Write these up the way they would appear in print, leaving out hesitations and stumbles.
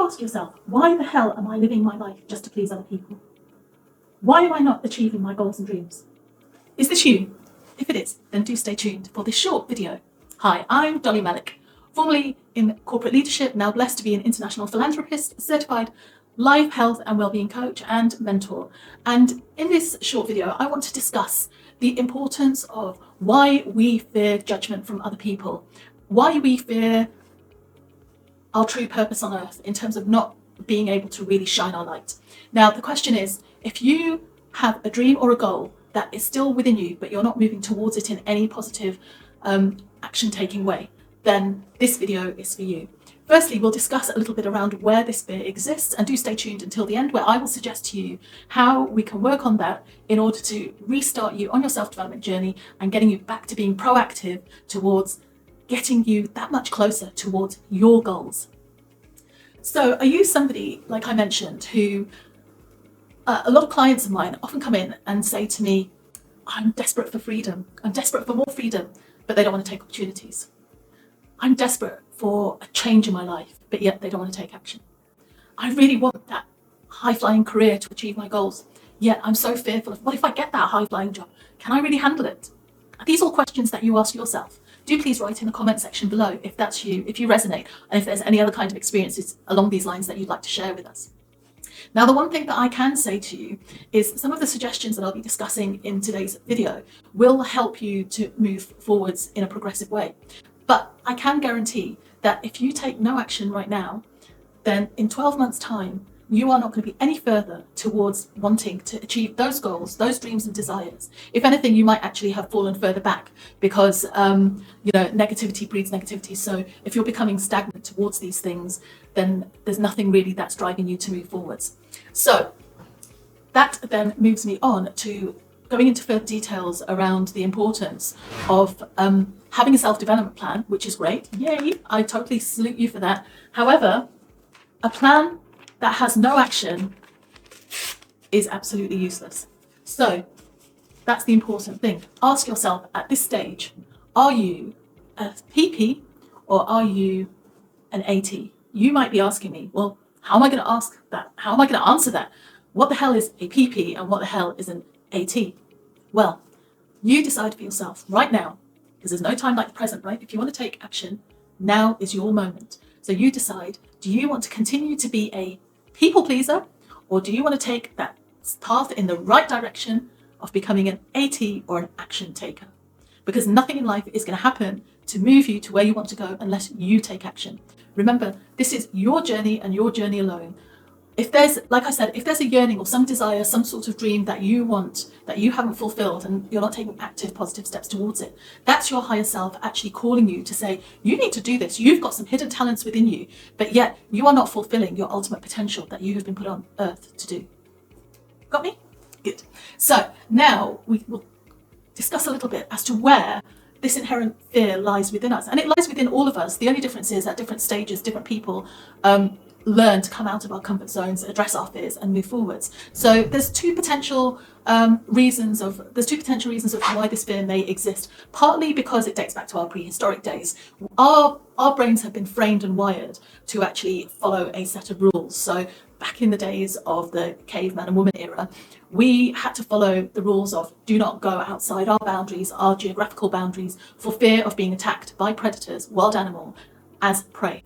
you ask yourself, why the hell am I living my life just to please other people? Why am I not achieving my goals and dreams? Is this you? If it is, then do stay tuned for this short video. Hi, I'm Dolly Malik, formerly in corporate leadership, now blessed to be an international philanthropist, certified life, health and wellbeing coach and mentor. And in this short video, I want to discuss the importance of why we fear judgment from other people, why we fear our true purpose on earth in terms of not being able to really shine our light. Now, the question is, if you have a dream or a goal that is still within you, but you're not moving towards it in any positive action-taking way, then this video is for you. Firstly, we'll discuss a little bit around where this fear exists, and do stay tuned until the end, where I will suggest to you how we can work on that in order to restart you on your self-development journey and getting you back to being proactive towards getting you that much closer towards your goals. So are you somebody, like I mentioned, who a lot of clients of mine often come in and say to me, I'm desperate for freedom. I'm desperate for more freedom, but they don't want to take opportunities. I'm desperate for a change in my life, but yet they don't want to take action. I really want that high-flying career to achieve my goals, yet I'm so fearful of, what if I get that high-flying job? Can I really handle it? Are these all questions that you ask yourself? Do please write in the comment section below if that's you, if you resonate, and if there's any other kind of experiences along these lines that you'd like to share with us. Now, the one thing that I can say to you is some of the suggestions that I'll be discussing in today's video will help you to move forwards in a progressive way. But I can guarantee that if you take no action right now, then in 12 months' time, you are not going to be any further towards wanting to achieve those goals, those dreams and desires. If anything, you might actually have fallen further back because, negativity breeds negativity. So if you're becoming stagnant towards these things, then there's nothing really that's driving you to move forwards. So that then moves me on to going into further details around the importance of having a self-development plan, which is great. Yay, I totally salute you for that. However, a plan that has no action is absolutely useless. So that's the important thing. Ask yourself at this stage, are you a PP or are you an AT? You might be asking me, well, how am I going to ask that? How am I going to answer that? What the hell is a PP and what the hell is an AT? Well, you decide for yourself right now, because there's no time like the present, right? If you want to take action, now is your moment. So you decide, do you want to continue to be a people pleaser, or do you want to take that path in the right direction of becoming an AT or an action taker? Because nothing in life is going to happen to move you to where you want to go unless you take action. Remember, this is your journey and your journey alone. If there's, like I said, if there's a yearning or some desire, some sort of dream that you want, that you haven't fulfilled and you're not taking active, positive steps towards it, that's your higher self actually calling you to say, you need to do this. You've got some hidden talents within you, but yet you are not fulfilling your ultimate potential that you have been put on earth to do. Got me? Good. So now we will discuss a little bit as to where this inherent fear lies within us. And it lies within all of us. The only difference is at different stages, different people learn to come out of our comfort zones, address our fears and move forwards. So there's two potential reasons of why this fear may exist. Partly because it dates back to our prehistoric days. Our brains have been framed and wired to actually follow a set of rules. So back in the days of the caveman and woman era, we had to follow the rules of do not go outside our boundaries, our geographical boundaries, for fear of being attacked by predators, wild animal, as prey.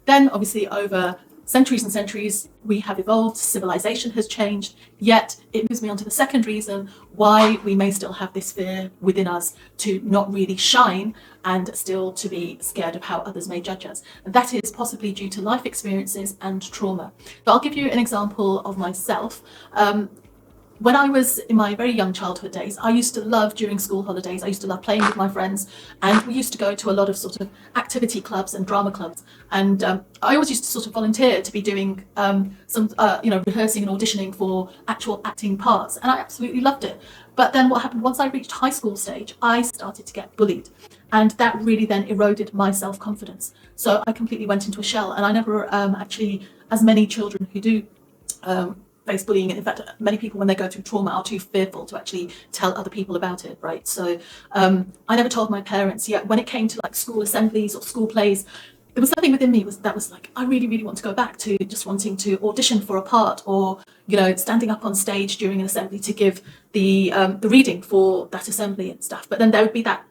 Then obviously over centuries and centuries, we have evolved, civilization has changed, yet it moves me on to the second reason why we may still have this fear within us to not really shine and still to be scared of how others may judge us. And that is possibly due to life experiences and trauma. But I'll give you an example of myself. When I was in my very young childhood days, I used to love during school holidays, I used to love playing with my friends, and we used to go to a lot of sort of activity clubs and drama clubs. And I always used to sort of volunteer to be doing some rehearsing and auditioning for actual acting parts. And I absolutely loved it. But then what happened, once I reached high school stage, I started to get bullied. And that really then eroded my self-confidence. So I completely went into a shell, and I never actually, as many children who do face bullying, and in fact many people when they go through trauma are too fearful to actually tell other people about it, right? So I never told my parents. Yet when it came to like school assemblies or school plays, there was something within me that was like, I really, really want to go back to just wanting to audition for a part, or standing up on stage during an assembly to give the reading for that assembly and stuff. But then there would be that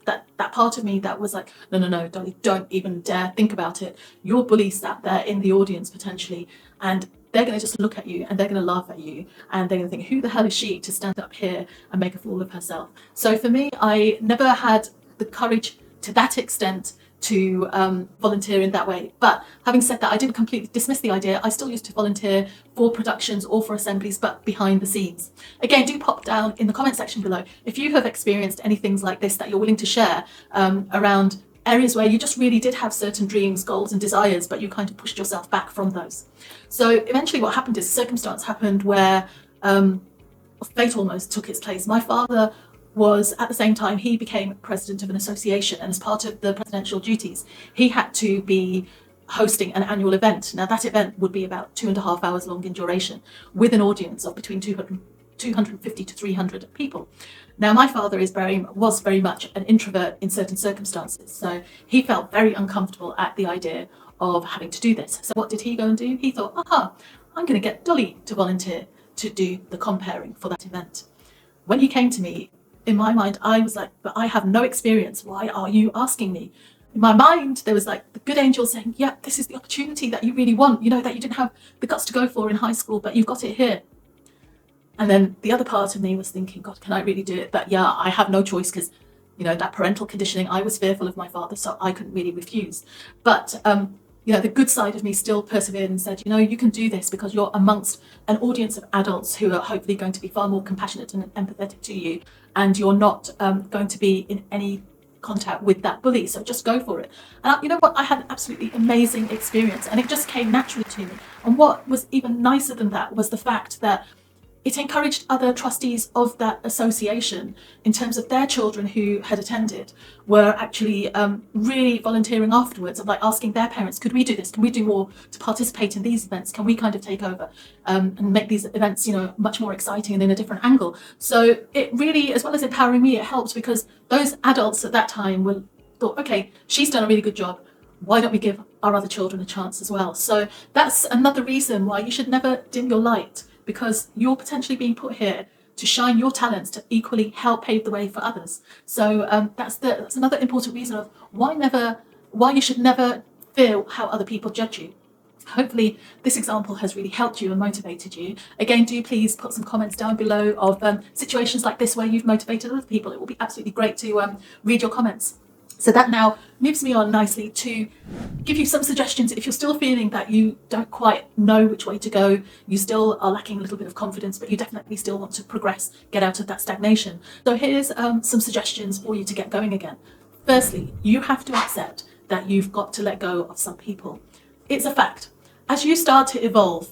part of me that was like, no, no, no, Dolly, don't even dare think about it. Your bully sat there in the audience potentially, and they're going to just look at you and they're going to laugh at you, and they're going to think, who the hell is she to stand up here and make a fool of herself? So for me, I never had the courage to that extent to volunteer in that way. But having said that, I didn't completely dismiss the idea. I still used to volunteer for productions or for assemblies, but behind the scenes. Again, do pop down in the comment section below if you have experienced any things like this that you're willing to share around areas where you just really did have certain dreams, goals and desires, but you kind of pushed yourself back from those. So eventually what happened is circumstance happened where fate almost took its place. My father was, at the same time, he became president of an association, and as part of the presidential duties, he had to be hosting an annual event. Now that event would be about 2.5 hours long in duration, with an audience of between 250 to 300 people. Now my father was very much an introvert in certain circumstances, so he felt very uncomfortable at the idea of having to do this. So what did he go and do? He thought, I'm going to get Dolly to volunteer to do the comparing for that event. When he came to me, in my mind, I was like, but I have no experience. Why are you asking me? In my mind, there was like the good angel saying, yeah, this is the opportunity that you really want, that you didn't have the guts to go for in high school, but you've got it here. And then the other part of me was thinking, God, can I really do it? But yeah, I have no choice because, that parental conditioning, I was fearful of my father, so I couldn't really refuse. But, the good side of me still persevered and said, you can do this because you're amongst an audience of adults who are hopefully going to be far more compassionate and empathetic to you, and you're not going to be in any contact with that bully, so just go for it. And you know what, I had an absolutely amazing experience, and it just came naturally to me. And what was even nicer than that was the fact that it encouraged other trustees of that association, in terms of their children who had attended, were actually really volunteering afterwards, of like asking their parents, could we do this? Can we do more to participate in these events? Can we kind of take over and make these events, much more exciting and in a different angle? So it really, as well as empowering me, it helped because those adults at that time thought, okay, she's done a really good job. Why don't we give our other children a chance as well? So that's another reason why you should never dim your light, because you're potentially being put here to shine your talents to equally help pave the way for others. So that's another important reason of why you should never fear how other people judge you. Hopefully this example has really helped you and motivated you. Again, do please put some comments down below of situations like this where you've motivated other people. It will be absolutely great to read your comments. So that now moves me on nicely to give you some suggestions if you're still feeling that you don't quite know which way to go, you still are lacking a little bit of confidence, but you definitely still want to progress, get out of that stagnation. So here's some suggestions for you to get going again. Firstly, you have to accept that you've got to let go of some people. It's a fact. As you start to evolve,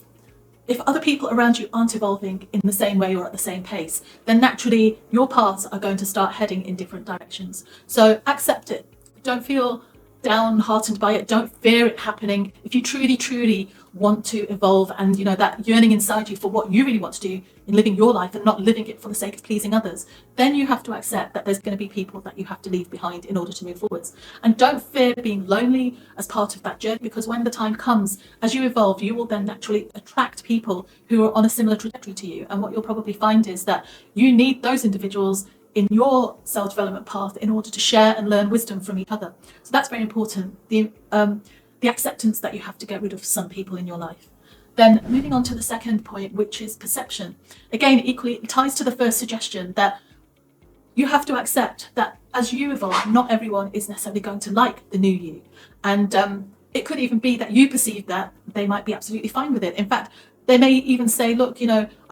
if other people around you aren't evolving in the same way or at the same pace, then naturally your paths are going to start heading in different directions. So accept it. Don't feel downhearted by it. Don't fear it happening. If you truly, truly want to evolve, and that yearning inside you for what you really want to do in living your life and not living it for the sake of pleasing others, then you have to accept that there's going to be people that you have to leave behind in order to move forwards. And don't fear being lonely as part of that journey, because when the time comes, as you evolve, you will then naturally attract people who are on a similar trajectory to you. And what you'll probably find is that you need those individuals in your self-development path in order to share and learn wisdom from each other. So that's very important. The acceptance that you have to get rid of some people in your life. Then moving on to the second point, which is perception. Again, equally, it ties to the first suggestion that you have to accept that as you evolve, not everyone is necessarily going to like the new you. And it could even be that you perceive that they might be absolutely fine with it. In fact, they may even say, look,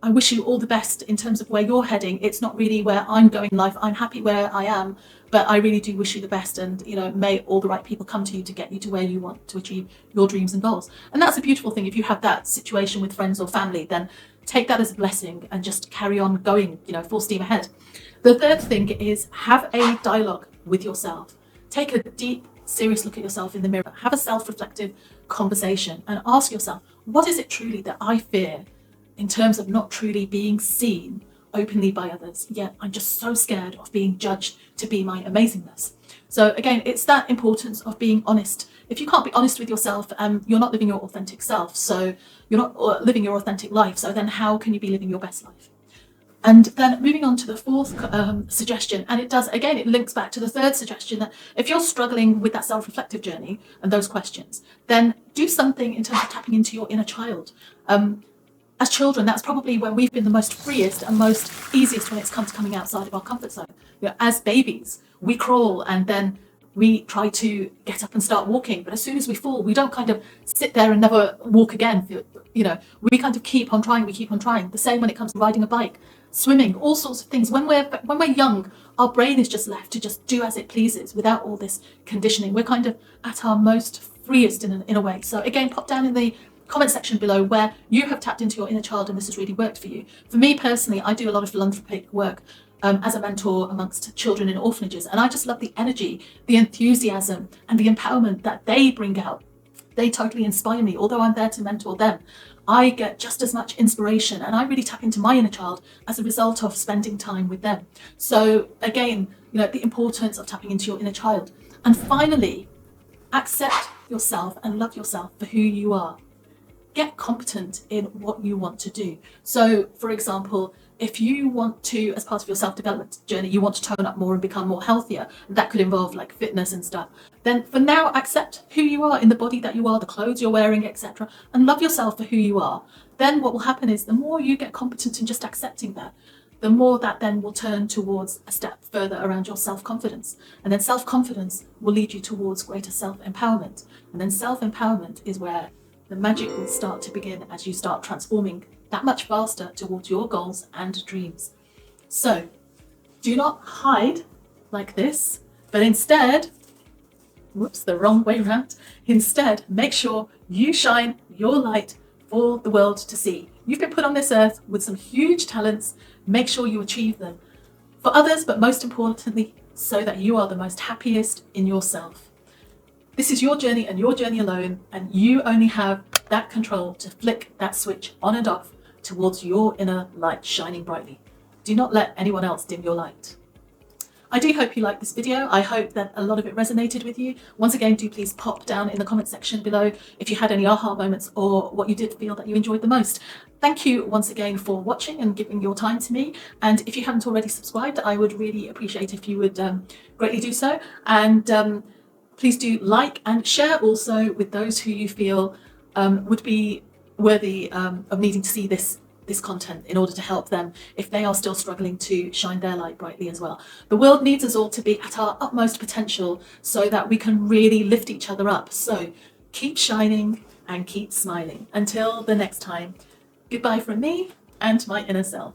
I wish you all the best in terms of where you're heading. It's not really where I'm going in life. I'm happy where I am, but I really do wish you the best. And, may all the right people come to you to get you to where you want to achieve your dreams and goals. And that's a beautiful thing. If you have that situation with friends or family, then take that as a blessing and just carry on going, full steam ahead. The third thing is have a dialogue with yourself. Take a deep, serious look at yourself in the mirror. Have a self-reflective conversation and ask yourself, what is it truly that I fear in terms of not truly being seen openly by others? Yet I'm just so scared of being judged to be my amazingness. So again, it's that importance of being honest if you can't be honest with yourself, you're not living your authentic self. So you're not living your authentic life. So then how can you be living your best life? And then moving on to the fourth suggestion, and it links back to the third suggestion, that if you're struggling with that self-reflective journey and those questions, then do something in terms of tapping into your inner child. As children, that's probably when we've been the most freest and most easiest when it's come to coming outside of our comfort zone. As babies, we crawl and then we try to get up and start walking. But as soon as we fall, we don't kind of sit there and never walk again. We kind of keep on trying. We keep on trying. The same when it comes to riding a bike, swimming, all sorts of things. When we're young, our brain is just left to just do as it pleases without all this conditioning. We're kind of at our most freest in a way. So again, pop down in the comment section below where you have tapped into your inner child and this has really worked for you. For me personally, I do a lot of philanthropic work as a mentor amongst children in orphanages, and I just love the energy, the enthusiasm and the empowerment that they bring out. They totally inspire me. Although I'm there to mentor them, I get just as much inspiration, and I really tap into my inner child as a result of spending time with them. So again, the importance of tapping into your inner child. And finally, accept yourself and love yourself for who you are. Get competent in what you want to do. So, for example, if you want to, as part of your self-development journey, you want to tone up more and become more healthier, that could involve like fitness and stuff, then for now, accept who you are in the body that you are, the clothes you're wearing, etc., and love yourself for who you are. Then what will happen is the more you get competent in just accepting that, the more that then will turn towards a step further around your self-confidence. And then self-confidence will lead you towards greater self-empowerment. And then self-empowerment is where the magic will start to begin as you start transforming that much faster towards your goals and dreams. So do not hide like this, but instead, the wrong way around. Instead, make sure you shine your light for the world to see. You've been put on this earth with some huge talents. Make sure you achieve them for others, but most importantly, so that you are the most happiest in yourself. This is your journey and your journey alone, and you only have that control to flick that switch on and off towards your inner light shining brightly. Do not let anyone else dim your light. I do hope you liked this video. I hope that a lot of it resonated with you. Once again, do please pop down in the comment section below if you had any aha moments or what you did feel that you enjoyed the most. Thank you once again for watching and giving your time to me. And if you haven't already subscribed, I would really appreciate if you would greatly do so. And please do like and share also with those who you feel would be worthy of needing to see this content in order to help them if they are still struggling to shine their light brightly as well. The world needs us all to be at our utmost potential so that we can really lift each other up. So keep shining and keep smiling. Until the next time, goodbye from me and my inner self.